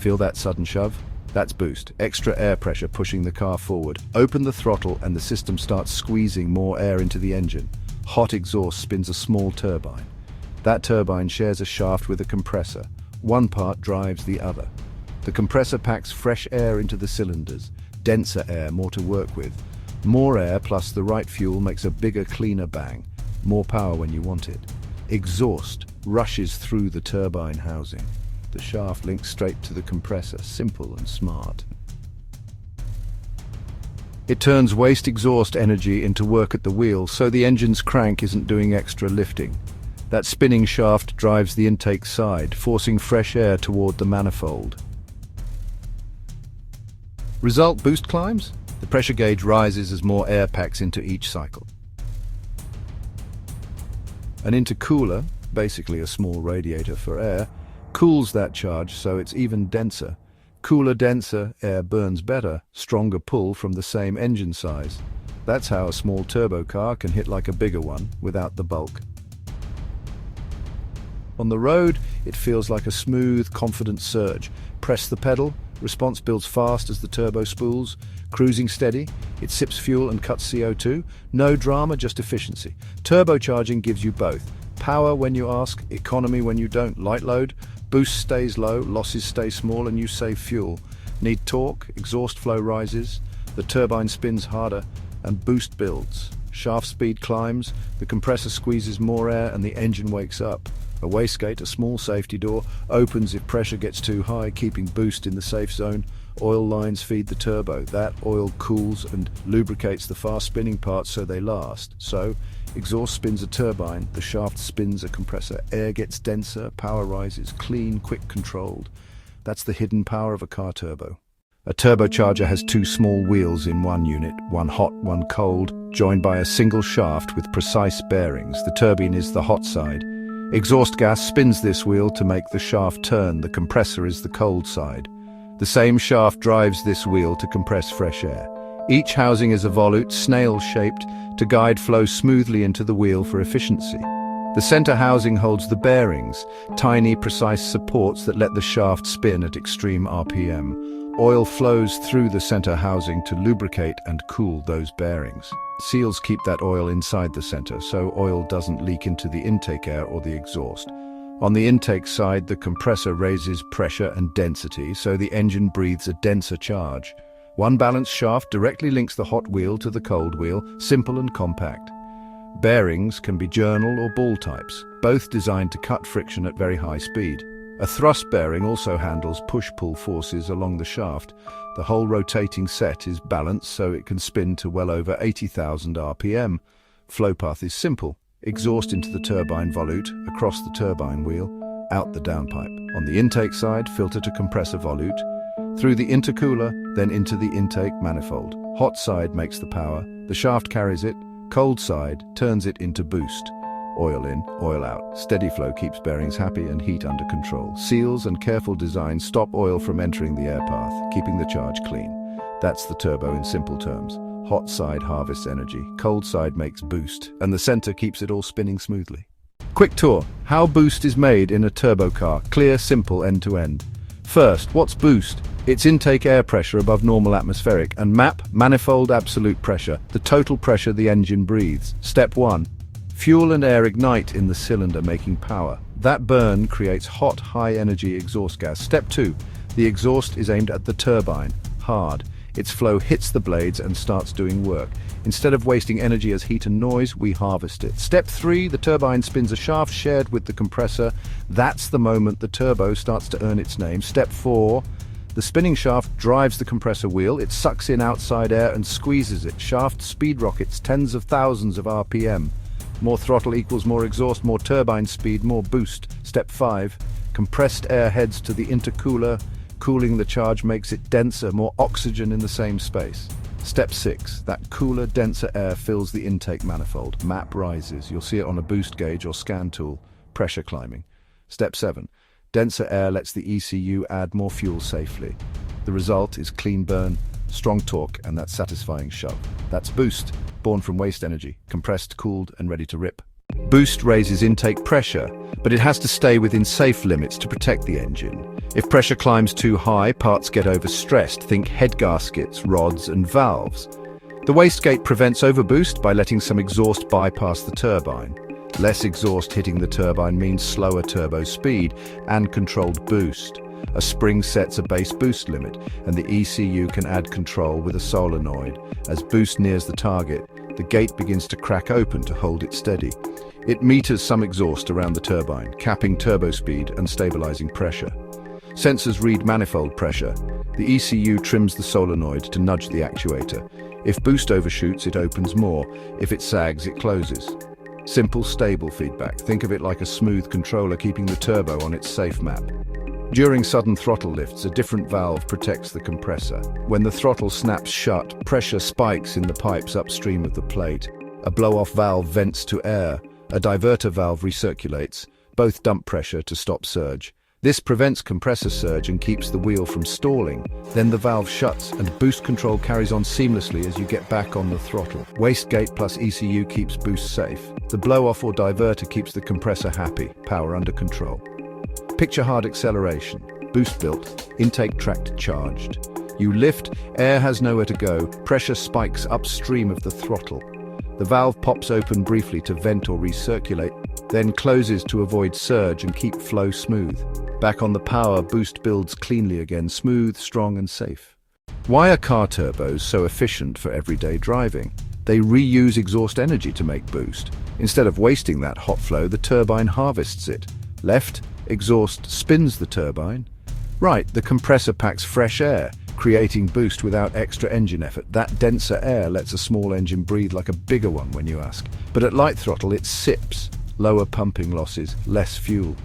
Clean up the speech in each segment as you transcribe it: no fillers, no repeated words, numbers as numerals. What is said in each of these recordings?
Feel that sudden shove? That's boost, extra air pressure pushing the car forward. Open the throttle and the system starts squeezing more air into the engine. Hot exhaust spins a small turbine. That turbine shares a shaft with a compressor. One part drives the other. The compressor packs fresh air into the cylinders. Denser air, more to work with. More air plus the right fuel makes a bigger, cleaner bang. More power when you want it. Exhaust rushes through the turbine housing. The shaft links straight to the compressor, simple and smart. It turns waste exhaust energy into work at the wheel, so the engine's crank isn't doing extra lifting. That spinning shaft drives the intake side, forcing fresh air toward the manifold. Result: boost climbs. The pressure gauge rises as more air packs into each cycle. An intercooler, basically a small radiator for air, cools that charge so it's even denser. Cooler, denser, air burns better, stronger pull from the same engine size. That's how a small turbo car can hit like a bigger one without the bulk. On the road, it feels like a smooth, confident surge. Press the pedal, response builds fast as the turbo spools. Cruising steady, it sips fuel and cuts CO2. No drama, just efficiency. Turbocharging gives you both. Power when you ask, economy when you don't. Light load, boost stays low, losses stay small and you save fuel. Need torque, exhaust flow rises, the turbine spins harder, and boost builds. Shaft speed climbs, the compressor squeezes more air and the engine wakes up. A wastegate, a small safety door, opens if pressure gets too high, keeping boost in the safe zone. Oil lines feed the turbo. That oil cools and lubricates the fast spinning parts so they last. So, exhaust spins a turbine, the shaft spins a compressor. Air gets denser, power rises, clean, quick, controlled. That's the hidden power of a car turbo. A turbocharger has two small wheels in one unit, one hot, one cold, joined by a single shaft with precise bearings. The turbine is the hot side. Exhaust gas spins this wheel to make the shaft turn. The compressor is the cold side. The same shaft drives this wheel to compress fresh air. Each housing is a volute, snail-shaped, to guide flow smoothly into the wheel for efficiency. The center housing holds the bearings, tiny, precise supports that let the shaft spin at extreme RPM. Oil flows through the center housing to lubricate and cool those bearings. Seals keep that oil inside the center, so oil doesn't leak into the intake air or the exhaust. On the intake side, the compressor raises pressure and density, so the engine breathes a denser charge. One balanced shaft directly links the hot wheel to the cold wheel, simple and compact. Bearings can be journal or ball types, both designed to cut friction at very high speed. A thrust bearing also handles push-pull forces along the shaft. The whole rotating set is balanced so it can spin to well over 80,000 RPM. Flow path is simple. Exhaust into the turbine volute, across the turbine wheel, out the downpipe. On the intake side, filter to compressor volute, through the intercooler, then into the intake manifold. Hot side makes the power, the shaft carries it, cold side turns it into boost. Oil in, oil out. Steady flow keeps bearings happy and heat under control. Seals and careful design stop oil from entering the air path, keeping the charge clean. That's the turbo in simple terms. Hot side harvests energy, cold side makes boost, and the center keeps it all spinning smoothly. Quick tour: how boost is made in a turbo car. Clear, simple, end-to-end. First, what's boost? It's intake air pressure above normal atmospheric, and manifold absolute pressure, the total pressure the engine breathes. Step 1. Fuel and air ignite in the cylinder, making power. That burn creates hot, high-energy exhaust gas. Step 2. The exhaust is aimed at the turbine, hard. Its flow hits the blades and starts doing work. Instead of wasting energy as heat and noise, we harvest it. Step 3, the turbine spins a shaft shared with the compressor. That's the moment the turbo starts to earn its name. Step 4, the spinning shaft drives the compressor wheel. It sucks in outside air and squeezes it. Shaft speed rockets tens of thousands of RPM. More throttle equals more exhaust, more turbine speed, more boost. Step 5, compressed air heads to the intercooler. Cooling the charge makes it denser, more oxygen in the same space. Step 6, that cooler, denser air fills the intake manifold. Map rises. You'll see it on a boost gauge or scan tool. Pressure climbing. Step 7, denser air lets the ECU add more fuel safely. The result is clean burn, strong torque, and that satisfying shove. That's boost, born from waste energy, compressed, cooled, and ready to rip. Boost raises intake pressure, but it has to stay within safe limits to protect the engine. If pressure climbs too high, parts get overstressed. Think head gaskets, rods, and valves. The wastegate prevents overboost by letting some exhaust bypass the turbine. Less exhaust hitting the turbine means slower turbo speed and controlled boost. A spring sets a base boost limit, and the ECU can add control with a solenoid. As boost nears the target, the gate begins to crack open to hold it steady. It meters some exhaust around the turbine, capping turbo speed and stabilizing pressure. Sensors read manifold pressure. The ECU trims the solenoid to nudge the actuator. If boost overshoots, it opens more. If it sags, it closes. Simple, stable feedback. Think of it like a smooth controller keeping the turbo on its safe map. During sudden throttle lifts, a different valve protects the compressor. When the throttle snaps shut, pressure spikes in the pipes upstream of the plate. A blow-off valve vents to air. A diverter valve recirculates. Both dump pressure to stop surge. This prevents compressor surge and keeps the wheel from stalling. Then the valve shuts and boost control carries on seamlessly as you get back on the throttle. Wastegate plus ECU keeps boost safe. The blow-off or diverter keeps the compressor happy, power under control. Picture hard acceleration. Boost built, intake tracked charged. You lift, air has nowhere to go, pressure spikes upstream of the throttle. The valve pops open briefly to vent or recirculate, then closes to avoid surge and keep flow smooth. Back on the power, boost builds cleanly again, smooth, strong and safe. Why are car turbos so efficient for everyday driving? They reuse exhaust energy to make boost. Instead of wasting that hot flow, the turbine harvests it. Left, exhaust spins the turbine. Right, the compressor packs fresh air, creating boost without extra engine effort. That denser air lets a small engine breathe like a bigger one when you ask. But at light throttle, it sips. Lower pumping losses, less fuel.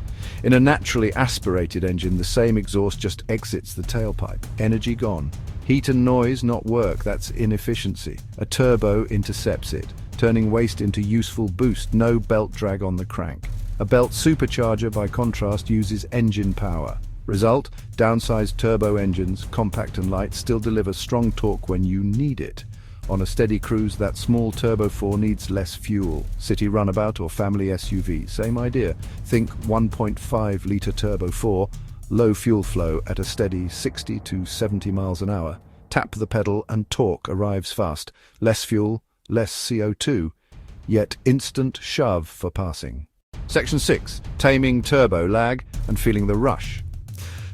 In a naturally aspirated engine, the same exhaust just exits the tailpipe. Energy gone. Heat and noise not work, that's inefficiency. A turbo intercepts it, turning waste into useful boost. No belt drag on the crank. A belt supercharger, by contrast, uses engine power. Result, downsized turbo engines, compact and light, still deliver strong torque when you need it. On a steady cruise, that small Turbo 4 needs less fuel. City runabout or family SUV, same idea. Think 1.5-litre Turbo 4, low fuel flow at a steady 60 to 70 miles an hour. Tap the pedal and torque arrives fast. Less fuel, less CO2, yet instant shove for passing. Section 6. Taming turbo lag and feeling the rush.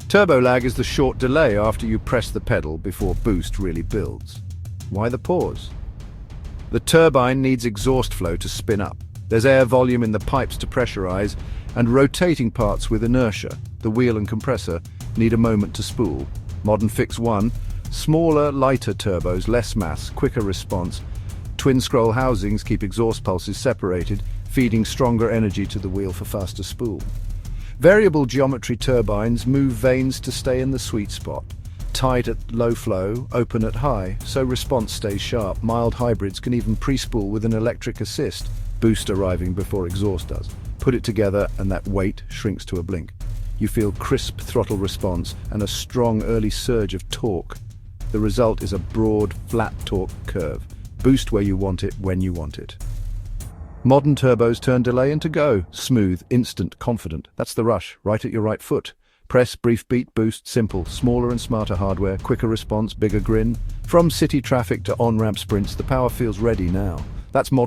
Turbo lag is the short delay after you press the pedal before boost really builds. Why the pause? The turbine needs exhaust flow to spin up. There's air volume in the pipes to pressurize, and rotating parts with inertia, the wheel and compressor, need a moment to spool. Modern fix 1, smaller, lighter turbos, less mass, quicker response. Twin-scroll housings keep exhaust pulses separated, feeding stronger energy to the wheel for faster spool. Variable geometry turbines move vanes to stay in the sweet spot. Tight at low flow, open at high, so response stays sharp. Mild hybrids can even pre-spool with an electric assist, boost arriving before exhaust does. Put it together and that weight shrinks to a blink. You feel crisp throttle response and a strong early surge of torque. The result is a broad, flat torque curve. Boost where you want it, when you want it. Modern turbos turn delay into go. Smooth, instant, confident. That's the rush, right at your right foot. Press, brief beat, boost, simple, smaller and smarter hardware, quicker response, bigger grin. From city traffic to on-ramp sprints, the power feels ready now. That's modern.